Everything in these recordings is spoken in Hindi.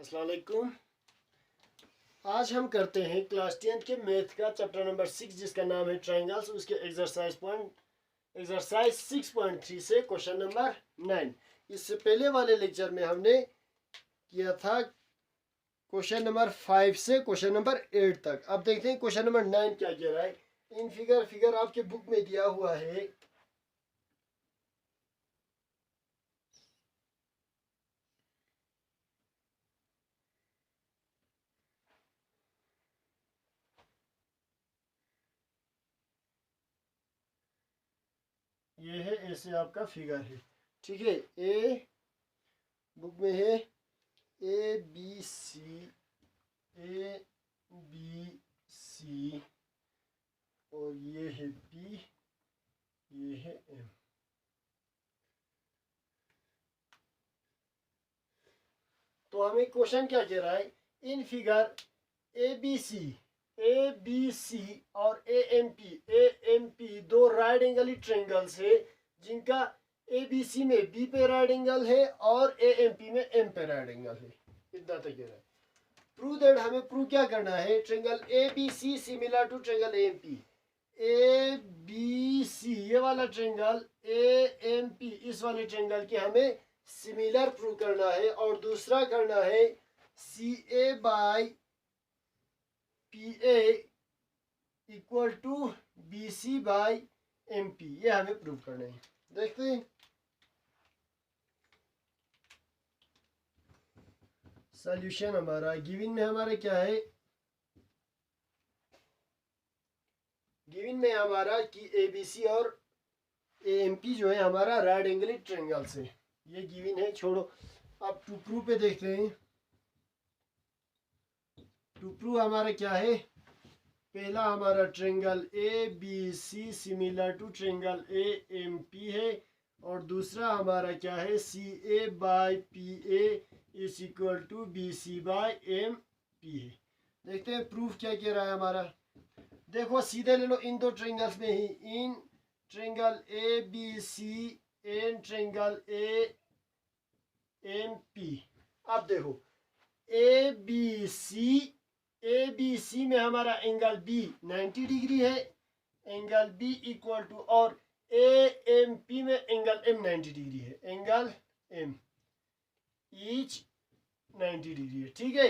अस्सलाम वालेकुम। आज हम करते हैं क्लास 10 के मैथ का चैप्टर नंबर 6 जिसका नाम है ट्रायंगल्स। उसके एक्सरसाइज 6.3 से क्वेश्चन नंबर 9। इससे पहले वाले लेक्चर में हमने किया था क्वेश्चन नंबर 5 से क्वेश्चन नंबर 8 तक। अब देखते हैं क्वेश्चन नंबर 9 क्या कह रहा है। इन फिगर आपके बुक में दिया हुआ है। ये है, ऐसे आपका फिगर है, ठीक है। ए बुक में है ए बी सी और ये है पी, ये है एम। तो हमें क्वेश्चन क्या कह रहा है। इन फिगर ए बी सी और ए एम पी दो राइट एंगल ट्रायंगल्स है जिनका ए बी सी में बी पे राइट एंगल है और ए एम पी में एम पे राइट एंगल है। इतना तक कह रहा है। प्रूव दैट, हमें प्रूव क्या करना है। Triangle A B C similar to triangle A M P. A B C ये वाला ट्रायंगल, ए एम पी इस वाले ट्रायंगल के हमें सिमिलर प्रूव करना है। और दूसरा करना है C A by P A equal to B C by M P, ये हमें प्रूव करना है। देखते हैं सॉल्यूशन हमारा गिवन में हमारा क्या है। गिवन में हमारा कि ए बी सी और ए एम पी जो है हमारा राइट एंगल ट्रायंगल से, ये गिवन है। छोड़ो, अब टू प्रूव पे देखते हैं। टू प्रूव हमारा क्या है। पहला हमारा triangle A B C similar to triangle A M P है। और दूसरा हमारा क्या है, C A by P A is equal to B C by M P है। देखते हैं प्रूफ क्या कह रहा है हमारा। देखो सीधे ले लो इन दो ट्रायंगल्स में ही, in triangle A B C and triangle A M P. अब देखो ए बी सी में हमारा एंगल बी 90 डिग्री है, एंगल बी इक्वल टू, और ए एम पी में एंगल एम 90 डिग्री है, एंगल एम ईच 90 डिग्री है, ठीक है।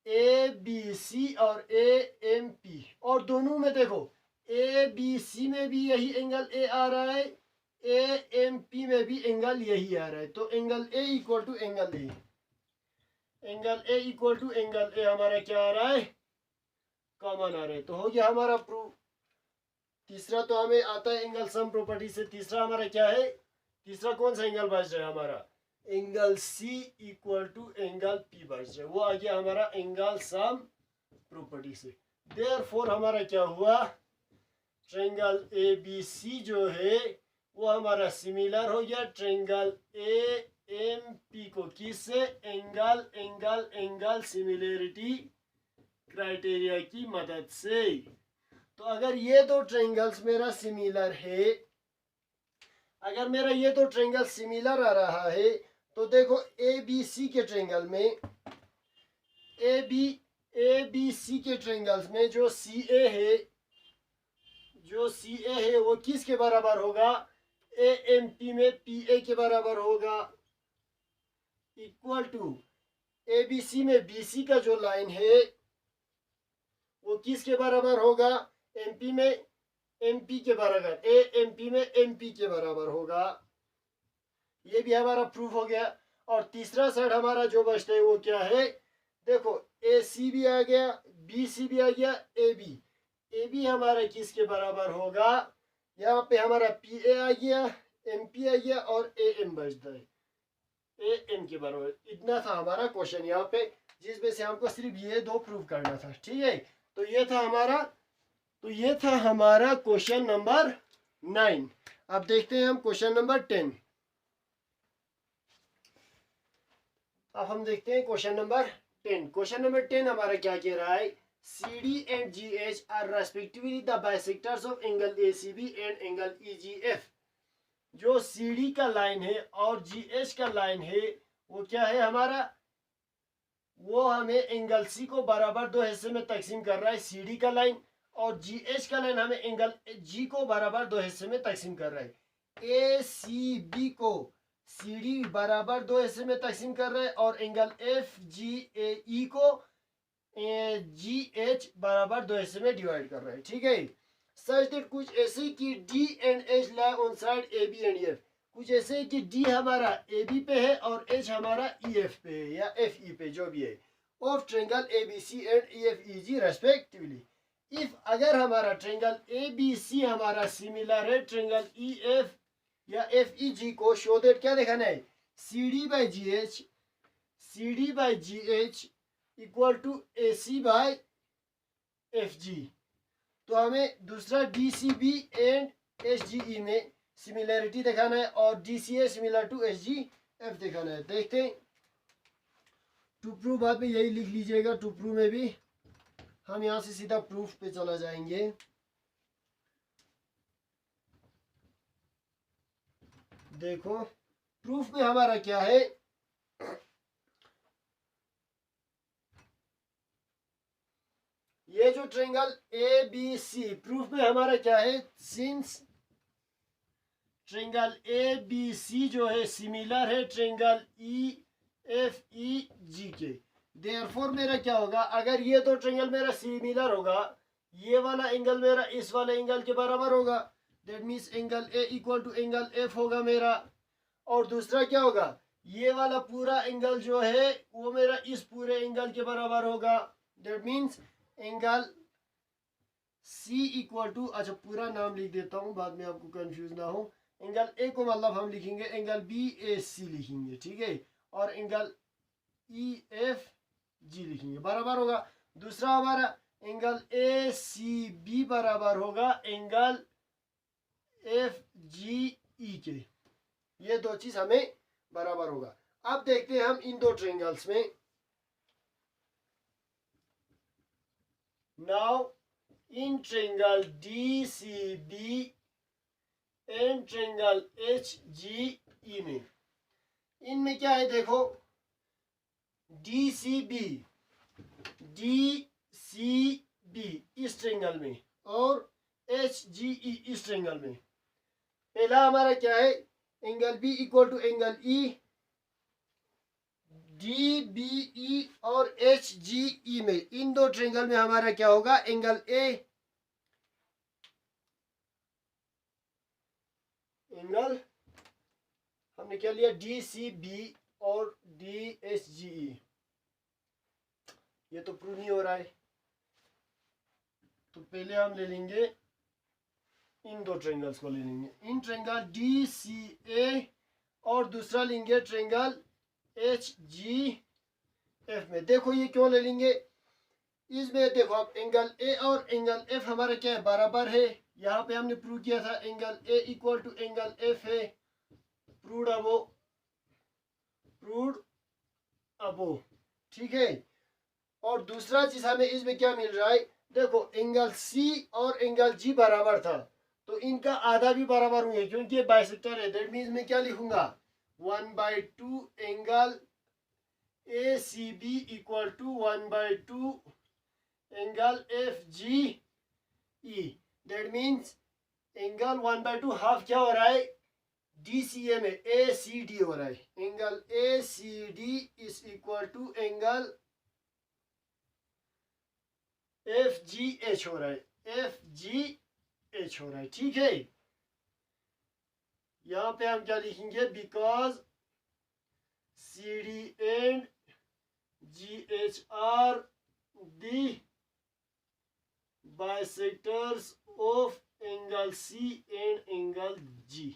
ए बी सी और ए एम पी, और दोनों में देखो ए बी सी में भी यही एंगल ए आ रहा है, ए एम पी में भी एंगल यही आ रहा है। तो angle A equal to angle A, angle A equal to angle A हमारा क्या आ रहा है, कॉमन आ रहा है। तो हो गया हमारा प्रूफ। तीसरा तो हमें आता है एंगल सम प्रॉपर्टी से। तीसरा हमारा क्या है, तीसरा कौन सा एंगल बच रहा है हमारा, angle C equal to angle P बच रहा है, वो आ गया हमारा एंगल सम प्रॉपर्टी से। देयरफॉर हमारा क्या हुआ, ट्रायंगल ए बी सी जो है वो हमारा सिमिलर हो गया ट्रायंगल ए एम पी को किससे, एंगल सिमिलरिटी क्राइटेरिया की मदद से। तो अगर ये दो ट्रायंगल्स मेरा सिमिलर है, अगर मेरा ये दो ट्रायंगल सिमिलर आ रहा है, तो देखो ए बी सी के ट्रायंगल में, ए बी सी के ट्रायंगल्स में जो सी ए है वो किसके बराबर होगा, ए एम पी में पी ए के बराबर होगा, equal to A B C में बी सी का जो लाइन है वो किसके बराबर होगा, एम पी में एम पी के बराबर, ए एम पी में एम पी के बराबर होगा। ये भी हमारा प्रूफ हो गया। और तीसरा साइड हमारा जो बचता है वो क्या है, देखो ए सी भी आ गया, बी सी भी आ गया, ए बी हमारा किसके बराबर होगा, यहाँ पे हमारा पी ए आ गया, एम पी आ गया, और ए एम बचता है ए एम के बराबर। इतना था हमारा क्वेश्चन यहाँ पे, जिसमें से हमको सिर्फ ये दो प्रूव करना था, ठीक है। तो ये था हमारा क्वेश्चन नंबर 9। अब देखते हैं हम क्वेश्चन नंबर 10। अब हम देखते हैं क्वेश्चन नंबर 10। क्वेश्चन नंबर 10 हमारा क्या कह रहा है, CD and GH are respectively the bisectors of angle ACB and angle EGF। जो CD का लाइन है और GH का लाइन है वो क्या है हमारा, वो हमें एंगल सी को बराबर दो हिस्से में तकसीम कर रहा है, सी डी का लाइन, और जी एच का लाइन हमें एंगल जी को बराबर दो हिस्से में तकसीम कर रहा है। ए सी बी को सी डी बराबर दो हिस्से में तकसीम कर रहे हैं, और एंगल एफ जी ए ई को जी एच बराबर दो हिस्से में डिवाइड कर रहे हैं। ठीक है, सच दैट कुछ ऐसे कि D and H lie on side A B and F, कुछ ऐसे कि डी हमारा ए बी पे है और एच हमारा ई एफ पे है या एफ ई पे, जो भी है, of triangle A B C and E F E G respectively. If अगर हमारा ट्रायंगल ए बी सी हमारा सिमिलर है ट्रायंगल ई एफ या एफ ई जी को, शो दैट क्या दिखाना है, C D by G H, C D by G H equal to A C by F G. तो हमें दूसरा D C B and H G E में सिमिलैरिटी दिखाना है और D C A similar to H G F दिखाना है। देखते हैं, टू प्रूव बाद में यही लिख लीजिएगा, टू प्रूव में भी हम यहाँ से सीधा प्रूफ पे चला जाएंगे। देखो प्रूफ में हमारा क्या है, ये जो triangle A B C, proof में हमारा क्या है, since triangle A B C जो है सिमिलर है ट्रायंगल ई एफ ई जी के, देयरफॉर मेरा क्या होगा, अगर ये तो ट्रायंगल मेरा सिमिलर होगा, ये वाला एंगल मेरा इस वाले एंगल के बराबर होगा, that means angle A equal to angle F होगा मेरा। और दूसरा क्या होगा, ये वाला पूरा एंगल जो है वो मेरा इस पूरे एंगल के बराबर होगा, that means angle C equal to, अच्छा पूरा नाम लिख देता हूँ बाद में आपको कंफ्यूज ना हो, एंगल ए को मतलब हम लिखेंगे एंगल बी ए सी लिखेंगे, ठीक है, और एंगल ई एफ जी लिखेंगे, बराबर होगा। दूसरा हमारा एंगल ए सी बी बराबर होगा एंगल एफ जी ई के, ये दो चीज हमें बराबर होगा। अब देखते हैं हम इन दो ट्रायंगल्स में, now in triangle D C B and triangle H G E में, इनमें क्या है देखो, डी सी बी इस ट्रायंगल में और एच जी ई इस ट्रायंगल में, पहला हमारा क्या है, angle B equal to angle E, D B E और एच जी ई में, इन दो ट्रायंगल में हमारा क्या होगा, एंगल ए, एंगल हमने क्या लिया, डी सी बी और डी एच जी ई, ये तो प्रूव नहीं हो रहा है, तो पहले हम ले लेंगे इन दो ट्रायंगल्स को ले लेंगे, इन ट्रायंगल डी सी ए और दूसरा लेंगे ट्रायंगल एच जी एफ में। देखो ये क्यों ले लेंगे, इसमें देखो आप एंगल ए और एंगल एफ हमारा क्या है, बराबर है, यहाँ पे हमने प्रूव किया था angle A equal to angle F है, प्रूव्ड अबो, ठीक है। और दूसरा चीज हमें इसमें क्या मिल रहा है, देखो एंगल सी और एंगल जी बराबर था, तो इनका आधा भी बराबर हुए क्योंकि ये बाइसेक्टर है, दैट मीन्स मैं क्या लिखूंगा, 1/2 angle A C B equal to 1/2 angle F G E, that means angle 1/2 half क्या हो रहा है, डी सी ए में ए सी डी हो रहा है, angle A C D is equal to angle F G H हो रहा है, एफ जी एच हो रहा है, ठीक है। यहां पे हम क्या लिखेंगे, because C D and G H are the bisectors of angle C and angle G,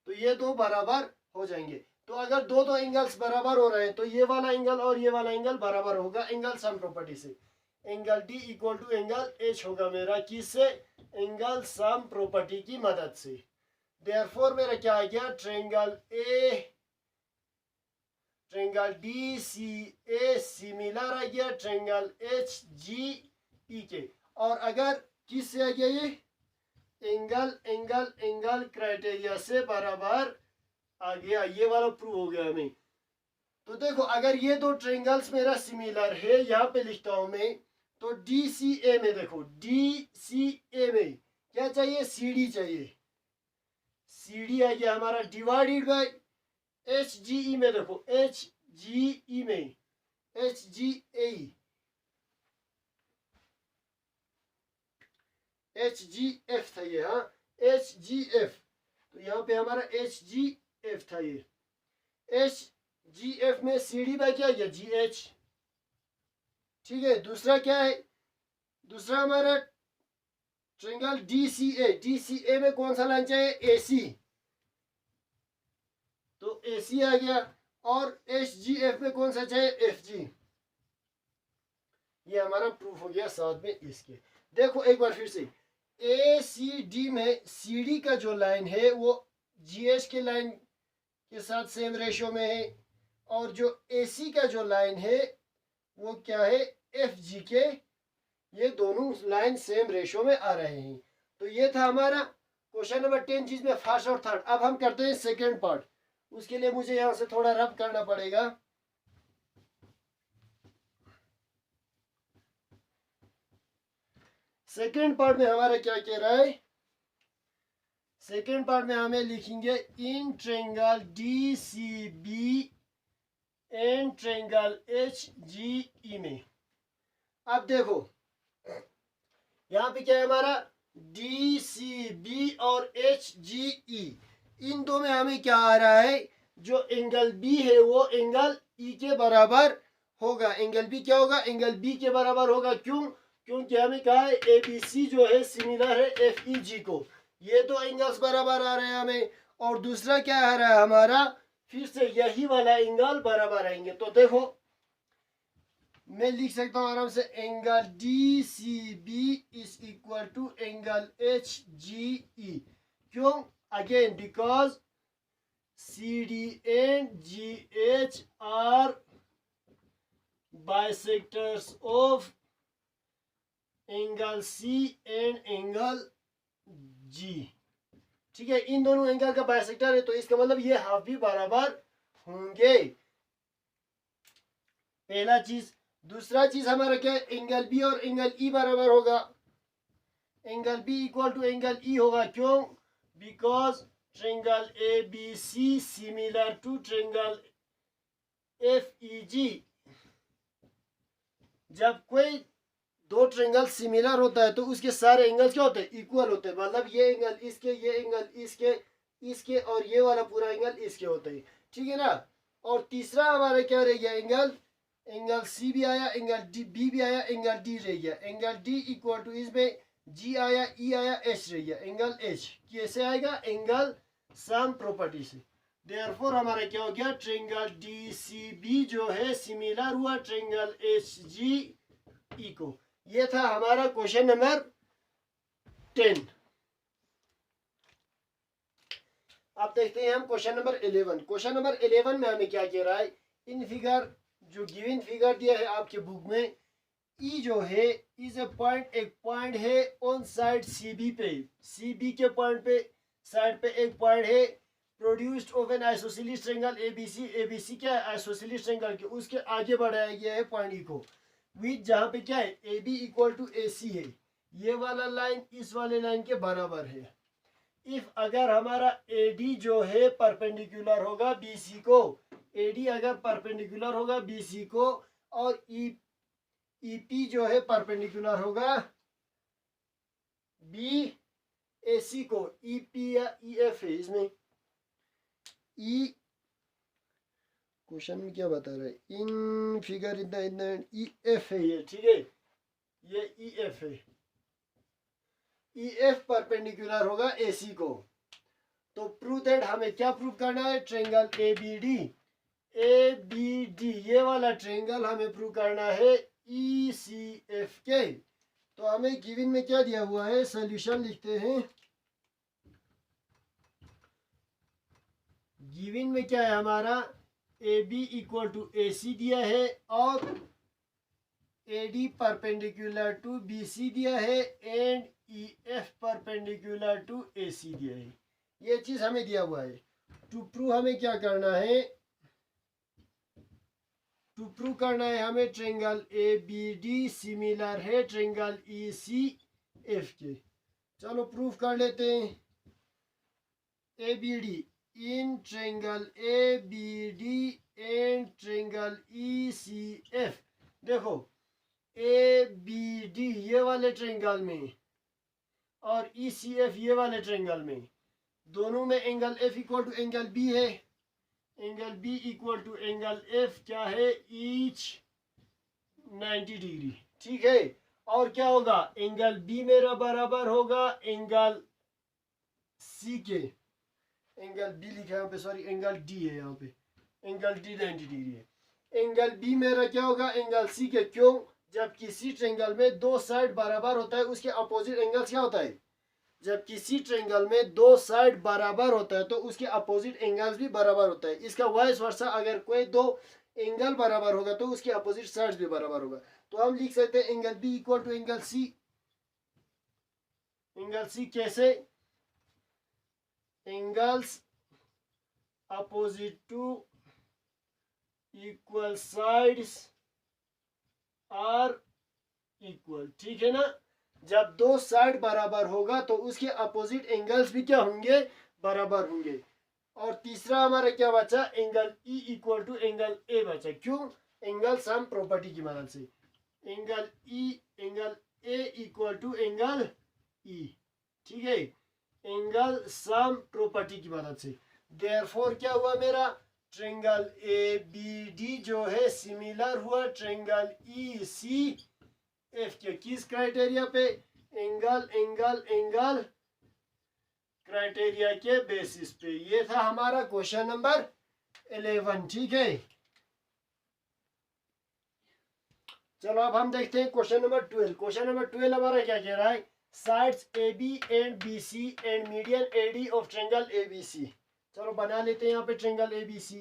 तो ये दो बराबर हो जाएंगे। तो अगर दो एंगल्स बराबर हो रहे हैं तो ये वाला एंगल और ये वाला एंगल बराबर होगा एंगल सम प्रॉपर्टी से, angle D equal to angle H होगा मेरा, किससे, एंगल सम प्रॉपर्टी की मदद से। देयरफॉर मेरा क्या आ गया, triangle D C A similar आ गया ट्रायंगल एच जी ई के, और अगर किससे आ गया ये, एंगल क्राइटेरिया से बराबर आ गया, ये वाला प्रूव हो गया हमें। तो तो देखो अगर ये दो ट्रायंगल्स मेरा सिमिलर है, यहाँ पे लिखता हूं मैं, तो डी सी ए में देखो, डी सी ए में क्या चाहिए, सी डी चाहिए। सी डी आ गया हमारा divided by H G E में, देखो एच जी ई में, एच जी ए, एच जी एफ था ये, हाँ एच जी एफ, तो यहाँ पे हमारा एच जी एफ था ये। एच जी एफ में सी डी बाय क्या गया, जी एच। ठीक है, दूसरा क्या है, दूसरा हमारा ट्रायंगल डी सी ए, डी सी ए में कौन सा लाइन चाहिए, ए सी, तो ए सी आ गया। और एच जी एफ में कौन सा चाहिए, एफ जी। ये हमारा प्रूफ हो गया साथ में इसके। देखो एक बार फिर से, ए सी डी में सी डी का जो लाइन है वो जी एच के लाइन के साथ सेम रेशियो में है, और जो ए सी का जो लाइन है वो क्या है, एफ जी के, ये दोनों लाइन सेम रेशियो में आ रहे हैं। तो ये था हमारा क्वेश्चन नंबर 10, जिसमें फर्स्ट और थर्ड। अब हम करते हैं सेकेंड पार्ट। उसके लिए मुझे यहां से थोड़ा रब करना पड़ेगा। सेकेंड पार्ट में हमारा क्या कह रहा है, सेकेंड पार्ट में हमें लिखेंगे in triangle D C B and triangle H G E में। अब देखो यहाँ पे क्या है हमारा, डी सी बी और एच जी ई, इन दो में हमें क्या आ रहा है, जो एंगल बी है वो एंगल ई के बराबर होगा। एंगल बी क्या होगा, एंगल बी के बराबर होगा। क्यों, क्योंकि हमें कहा है ए बी सी जो है सिमिलर है एफ ई जी को, ये तो एंगल्स बराबर आ रहे हैं हमें। और दूसरा क्या आ रहा है हमारा, फिर से यही वाला एंगल बराबर आएंगे। तो देखो मैं लिख सकता हूं आराम से, angle D C B is equal to angle H G E. क्यों, again because C D and G H are bisectors of angle C and angle G. ठीक है, इन दोनों एंगल का बाइसेक्टर है, तो इसका मतलब ये हाफ भी बराबर होंगे, पहला चीज। दूसरा चीज हमारा क्या है, एंगल बी और एंगल ई बराबर होगा। Angle B equal to angle E होगा। क्यों, because triangle A B C similar to triangle F E G. जब कोई दो ट्रायंगल सिमिलर होता है तो उसके सारे एंगल्स क्या होते हैं, इक्वल होते हैं। मतलब ये एंगल इसके, ये एंगल इसके, इसके, और ये वाला पूरा एंगल इसके होते हैं। ठीक है ना। और तीसरा हमारा क्या रह गया, एंगल, एंगल सी भी आया, एंगल डी बी भी आया, एंगल डी रह गया। एंगल डी इक्वल टू इसमें जी आया, ई आया, एच रह गया। एंगल एच कैसे आएगा, एंगल सम प्रॉपर्टी से। देयरफॉर हमारा क्या हो गया, ट्रायंगल डी सी बी जो है सिमिलर हुआ ट्रायंगल एच जी ई को। ये था हमारा क्वेश्चन नंबर 10। अब देखते हैं हम क्वेश्चन नंबर 11। क्वेश्चन नंबर 11 में हमें क्या कह रहा है, इन फिगर, जो गिवन फिगर दिया है आपके बुक में, ई जो है इज ए पॉइंट, एक पॉइंट है ऑन साइड सी बी पे, सी बी के पॉइंट पे, साइड पे एक पॉइंट है, produced of an isosceles triangle A B C क्या है, आइसोसेलेस ट्रायंगल के, उसके आगे बढ़ाया गया है पॉइंट ई को, विच जहां पे क्या है, A B equal to A सी है। ये वाला लाइन इस वाले लाइन के बराबर है। इफ अगर हमारा ए डी जो है परपेंडिकुलर होगा बी सी को, ए डी अगर परपेंडिकुलर होगा बी सी को, और ई पी जो है परपेंडिकुलर होगा बी ए सी को, ई पी या ई एफ है इसमें, ई क्वेश्चन में क्या बता रहा है, इन फिगर इतना इतना ई एफ है ये। ठीक है, ये ई एफ है, ई एफ परपेंडिकुलर होगा ए सी को। तो प्रूव दैट, हमें क्या प्रूव करना है, triangle A B D, A B D ये वाला ट्रायंगल हमें प्रूव करना है ई सी एफ के। तो हमें गिवन में क्या दिया हुआ है, सॉल्यूशन लिखते हैं। गिवन में क्या है हमारा, A B equal to A C दिया है, और A D perpendicular to B C दिया है, and E F perpendicular to A C दिया है। ये चीज हमें दिया हुआ है। टू प्रूव हमें क्या करना है, टू प्रूव करना है हमें triangle A B D similar है ट्रायंगल ई सी एफ के। चलो प्रूफ कर लेते हैं। A B D in triangle A B D and triangle E C F. देखो ए बी डी ये वाले ट्रायंगल में और ई सी एफ ये वाले ट्रायंगल में, दोनों में angle F equal to angle B है। Angle B equal to angle F क्या है, ईच 90 डिग्री। ठीक है, और क्या होगा, एंगल बी मेरा बराबर होगा एंगल सी के। एंगल बी लिखा है यहाँ पे, सॉरी एंगल डी है यहाँ पे, एंगल डी 90 डिग्री है। एंगल बी मेरा क्या होगा, एंगल सी के। क्यों, जब किसी ट्रायंगल में दो साइड बराबर होता है उसके अपोजिट एंगल क्या होता है। जब किसी ट्रायंगल में दो साइड बराबर होता है तो उसके अपोजिट एंगल्स भी बराबर होता है। इसका वाइस वर्सा, अगर कोई दो एंगल बराबर होगा तो उसके अपोजिट साइड्स भी बराबर होगा। तो हम लिख सकते हैं angle B equal to angle C. Angle C कैसे, angles opposite to equal sides are equal. ठीक है ना, जब दो साइड बराबर होगा तो उसके अपोजिट एंगल्स भी क्या होंगे, बराबर होंगे। और तीसरा हमारा क्या बचा, angle E equal to angle A बचा। क्यों, एंगल सम प्रॉपर्टी की मदद से। Angle E angle A equal to angle E. ठीक है, एंगल सम प्रॉपर्टी की मदद से। देयरफॉर क्या हुआ मेरा, ट्रायंगल ए बी डी जो है सिमिलर हुआ ट्रायंगल ई सी एफ के। किस क्राइटेरिया पे, एंगल एंगल एंगल क्राइटेरिया के बेसिस पे। ये था हमारा क्वेश्चन नंबर 11। ठीक है, चलो अब हम देखते हैं क्वेश्चन नंबर 12। क्वेश्चन नंबर 12 हमारा क्या कह रहा है, sides A B and B C and median A D of triangle A B C. चलो बना लेते हैं यहाँ पे triangle A B C.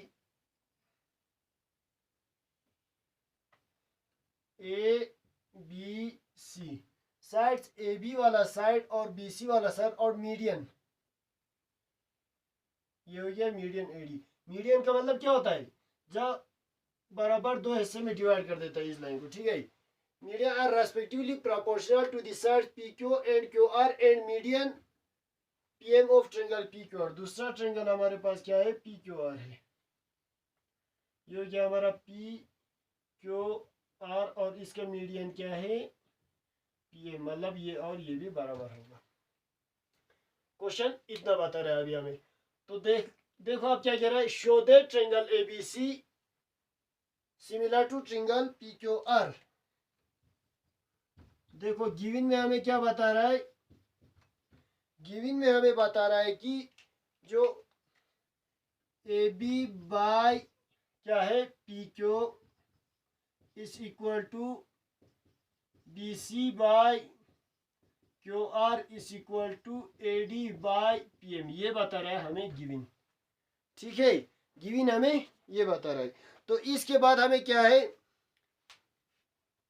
A B C, sides A B वाला साइड और बी सी वाला साइड और मीडियन, ये हो गया मीडियन ए डी। मीडियन का मतलब क्या होता है, जब बराबर दो हिस्से में डिवाइड कर देता है इस लाइन को। ठीक है, median are respectively proportional to the sides P Q and Q R and median P M of triangle P Q R. दूसरा ट्रायंगल हमारे पास क्या है, पी क्यू आर है। ये हो गया हमारा पी क्यू आर और इसका मीडियन क्या है, पी एम, मतलब ये और ये भी बराबर होगा। क्वेश्चन इतना बता रहा है अभी हमें। तो देखो आप क्या कह रहा है, show that triangle A B C similar to triangle P Q R. देखो गिवन में हमें क्या बता रहा है, गिवन में हमें बता रहा है कि जो ए बी बाय क्या है P Q is equal to B C by Q R is equal to A D by P M. ये बता रहा है हमें गिवन। ठीक है, गिवन हमें ये बता रहा है। तो इसके बाद हमें क्या है,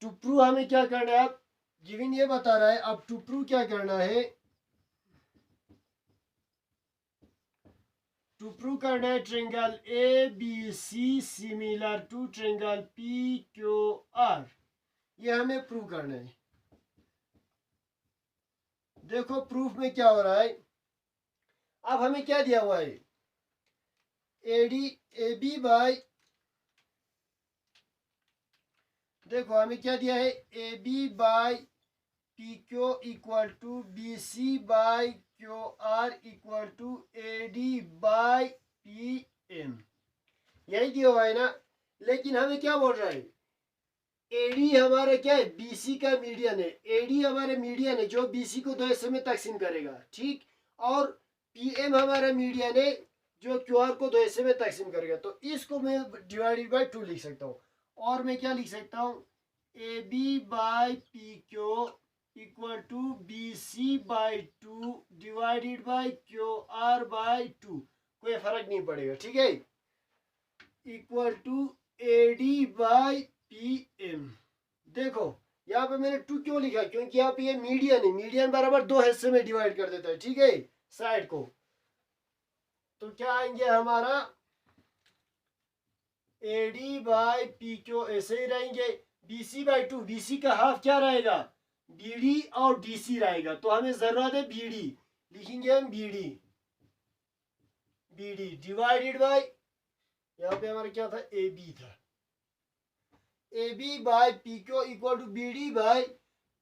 टू प्रूव हमें क्या करना है। अब गिवन ये बता रहा है, अब टू प्रूव क्या करना है, टू प्रूव करना है triangle A B C similar to triangle P Q R. ये हमें प्रूव करना है। देखो प्रूफ में क्या हो रहा है, अब हमें क्या दिया हुआ है, एडी ए बी बाय, देखो हमें क्या दिया है, A B by P Q equal to B C by Q R equal to A D by P M, यही दिया हुआ है ना। लेकिन हमें क्या बोल रहा है, एडी हमारा क्या है, बीसी का मीडियन है। एडी हमारा मीडियन है जो बीसी को दो हिस्से में तकसीम करेगा। ठीक, और पीएम हमारा मीडियन है जो क्यूआर को दो हिस्से में तकसीम करेगा। तो इसको मैं डिवाइडेड बाय 2 लिख सकता हूँ। और मैं क्या लिख सकता हूँ, A B by P Q equal to B C by 2 divided by Q R by 2, कोई फर्क नहीं पड़ेगा। ठीक है, equal to A D by P M. देखो यहाँ पे मैंने 2 क्यों लिखा, क्योंकि यहाँ पे ये मीडियन है। मीडियन बराबर दो हिस्से में डिवाइड कर देता है। ठीक है, साइड को। तो क्या आएंगे हमारा AD बाय PQ ऐसे ही रहेंगे। BC बाय 2, BC का हाफ क्या रहेगा? BD और DC रहेगा, तो हमें जरूरत है BD, लिखेंगे हम BD डिवाइडेड बाय, यहाँ पे हमारा क्या था? AB था। AB by PQ equal to BD by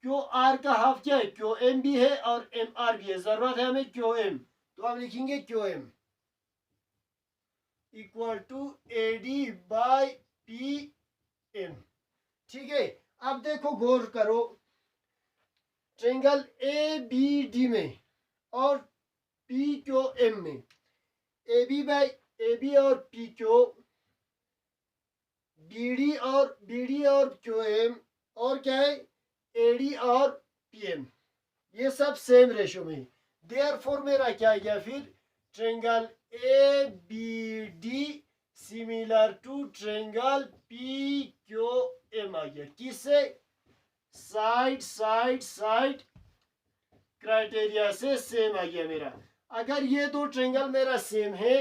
QR का हाफ क्या है? QM भी है और MR भी है, जरूरत है हमें QM, तो हम लिखेंगे QM equal to AD by PM। ठीक है, अब देखो गौर करो, ट्रायंगल ABD में और PQM में, AB और PQ, BD और QM, और क्या है? AD और PM, ये सब सेम रेशो में। देयरफॉर मेरा क्या आ गया फिर? Triangle ABD similar to triangle PQM आ गया। किससे? साइड क्राइटेरिया से सेम आ गया मेरा। अगर ये दो ट्रायंगल मेरा सेम है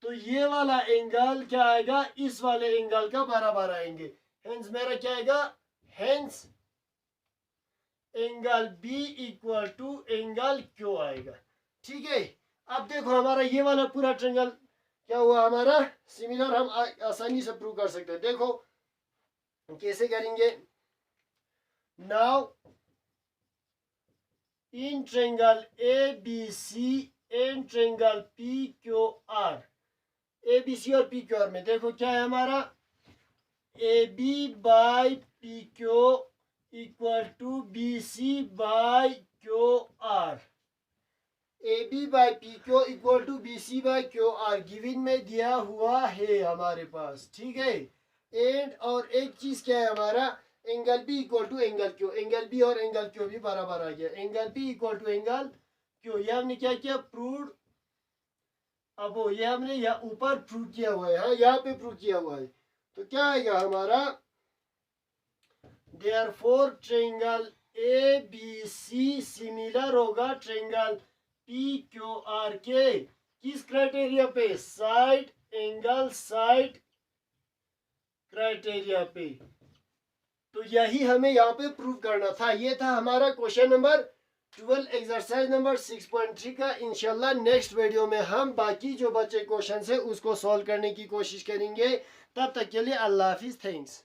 तो ये वाला एंगल क्या आएगा? इस वाले एंगल का बराबर आएंगे। हेंस मेरा क्या आएगा? Hence angle B equal to angle Q आएगा। ठीक है, अब देखो हमारा ये वाला पूरा ट्रायंगल क्या हुआ? हमारा सिमिलर, हम आसानी से प्रूव कर सकते हैं। देखो कैसे करेंगे? Now in triangle ABC and triangle PQR, ABC और PQR में देखो क्या है हमारा? AB by PQ equal to BC by QR, AB by PQ equal to BC by QR given में दिया हुआ है हमारे पास। ठीक है, एंड और एक चीज क्या है हमारा? Angle B equal to angle Q, angle B और एंगल Q भी बराबर आ गया। Angle B equal to angle Q, ये हमने क्या किया? प्रूव। अब वो ये हमने यहाँ ऊपर प्रूव किया हुआ है, हाँ यहाँ पे प्रूव किया हुआ है, तो क्या आएगा हमारा? देयरफॉर ट्रायंगल ABC सिमिलर होगा ट्रायंगल PQR के किस क्राइटेरिया पे? साइड एंगल साइड क्राइटेरिया पे। तो यही हमें यहाँ पे प्रूव करना था। ये था हमारा क्वेश्चन नंबर 12 एक्सरसाइज नंबर 6.3 का। इंशाल्लाह नेक्स्ट वीडियो में हम बाकी जो बचे क्वेश्चन है उसको सॉल्व करने की कोशिश करेंगे। तब तक के लिए अल्लाह हाफिज, थैंक्स।